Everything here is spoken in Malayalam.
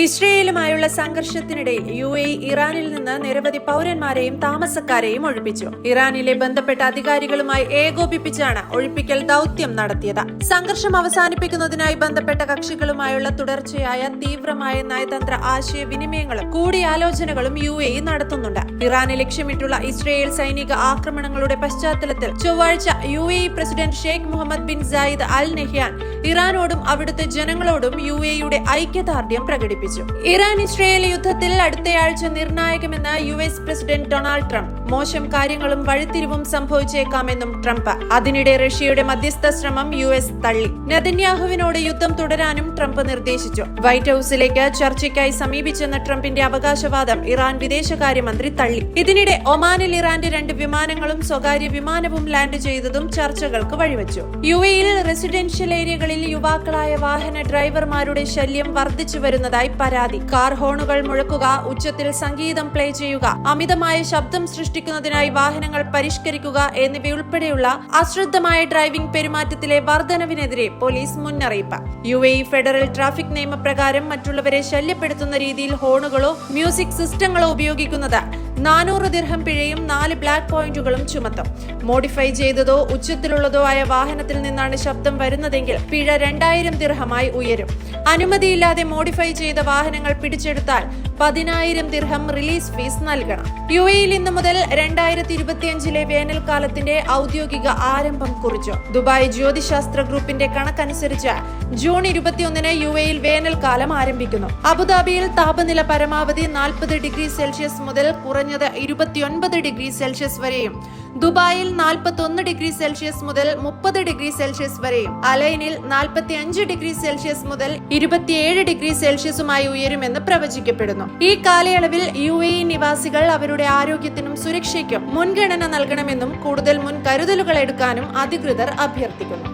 ഇസ്രയേലുമായുള്ള സംഘർഷത്തിനിടയിൽ UAE ഇറാനിൽ നിന്ന് നിരവധി പൗരന്മാരെയും താമസക്കാരെയും ഒഴിപ്പിച്ചു. ഇറാനിലെ ബന്ധപ്പെട്ട അധികാരികളുമായി ഏകോപിപ്പിച്ചാണ് ഒഴിപ്പിക്കൽ ദൌത്യം നടത്തിയത്. സംഘർഷം അവസാനിപ്പിക്കുന്നതിനായി ബന്ധപ്പെട്ട കക്ഷികളുമായുള്ള തുടർച്ചയായ തീവ്രമായ നയതന്ത്ര ആശയവിനിമയങ്ങളും കൂടിയാലോചനകളും UAE നടത്തുന്നുണ്ട്. ഇറാനെ ലക്ഷ്യമിട്ടുള്ള ഇസ്രയേൽ സൈനിക ആക്രമണങ്ങളുടെ പശ്ചാത്തലത്തിൽ ചൊവ്വാഴ്ച UAE president Sheikh Mohammed bin Zayed Al Nahyan ഇറാനോടും അവിടുത്തെ ജനങ്ങളോടും UAEയുടെ ഐക്യദാർഢ്യം പ്രകടിപ്പിച്ചു. ഇറാൻ ഇസ്രയേൽ യുദ്ധത്തിൽ അടുത്തയാഴ്ച നിർണായകമെന്ന് US പ്രസിഡന്റ് ഡൊണാൾഡ് ട്രംപ്. മോശം കാര്യങ്ങളും വഴിത്തിരിവും സംഭവിച്ചേക്കാമെന്നും ട്രംപ്. അതിനിടെ റഷ്യയുടെ മധ്യസ്ഥ ശ്രമം US തള്ളി. നെതന്യാഹുവിനോട് യുദ്ധം തുടരാനും ട്രംപ് നിർദ്ദേശിച്ചു. വൈറ്റ് ഹൌസിലേക്ക് ചർച്ചയ്ക്കായി സമീപിച്ചെന്ന ട്രംപിന്റെ അവകാശവാദം ഇറാൻ വിദേശകാര്യമന്ത്രി തള്ളി. ഇതിനിടെ ഒമാനിൽ ഇറാന്റെ 2 വിമാനങ്ങളും സ്വകാര്യ വിമാനവും ലാൻഡ് ചെയ്തതും ചർച്ചകൾക്ക് വഴിവെച്ചു. UAEയിൽ റെസിഡൻഷ്യൽ ഏരിയകളിൽ യുവാക്കളായ വാഹന ഡ്രൈവർമാരുടെ ശല്യം വർദ്ധിച്ചു വരുന്നതായി പരാതി. കാർ ഹോണുകൾ മുഴക്കുക, ഉച്ചത്തിൽ സംഗീതം പ്ലേ ചെയ്യുക, അമിതമായ ശബ്ദം സൃഷ്ടിക്കുന്നതിനായി വാഹനങ്ങൾ പരിഷ്കരിക്കുക എന്നിവയുൾപ്പെടെയുള്ള അശ്രദ്ധമായ ഡ്രൈവിംഗ് പെരുമാറ്റത്തിലെ വർധനവിനെതിരെ പോലീസ് മുന്നറിയിപ്പ്. UAE ഫെഡറൽ ട്രാഫിക് നിയമപ്രകാരം മറ്റുള്ളവരെ ശല്യപ്പെടുത്തുന്ന രീതിയിൽ ഹോണുകളോ മ്യൂസിക് സിസ്റ്റങ്ങളോ ഉപയോഗിക്കുന്നത് 400 ദിർഹം പിഴയും 4 ബ്ലാക്ക് പോയിന്റുകളും ചുമത്തും. മോഡിഫൈ ചെയ്തതോ ഉച്ചത്തിലുള്ളതോ ആയ വാഹനത്തിൽ നിന്നാണ് ശബ്ദം വരുന്നതെങ്കിൽ പിഴ 2000 ദിർഹമായി ഉയരും. അനുമതിയില്ലാതെ മോഡിഫൈ ചെയ്ത വാഹനങ്ങൾ പിടിച്ചെടുത്താൽ 10,000 ദിർഹം റിലീസ് ഫീസ് നൽകണം. UAEയിൽ ഇന്നു മുതൽ 2025 വേനൽക്കാലത്തിന്റെ ഔദ്യോഗിക ആരംഭം കുറിച്ചു. ദുബായ് ജ്യോതിശാസ്ത്ര ഗ്രൂപ്പിന്റെ കണക്കനുസരിച്ച് ജൂൺ 21 UAEയിൽ വേനൽക്കാലം ആരംഭിക്കുന്നു. അബുദാബിയിൽ താപനില പരമാവധി 40 ഡിഗ്രി സെൽഷ്യസ് മുതൽ കുറഞ്ഞത് 29 ഡിഗ്രി സെൽഷ്യസ് വരെയും, ദുബായിൽ 41 ഡിഗ്രി സെൽഷ്യസ് മുതൽ 30 ഡിഗ്രി സെൽഷ്യസ് വരെയും, അലൈനിൽ 45 ഡിഗ്രി സെൽഷ്യസ് മുതൽ 27 ഡിഗ്രി സെൽഷ്യസുമായി ഉയരുമെന്ന് പ്രവചിക്കപ്പെടുന്നു. ഈ കാലയളവിൽ UAE നിവാസികൾ അവരുടെ ആരോഗ്യത്തിനും സുരക്ഷയ്ക്കും മുൻഗണന നൽകണമെന്നും കൂടുതൽ മുൻകരുതലുകൾ എടുക്കാനും അധികൃതർ അഭ്യർത്ഥിക്കുന്നു.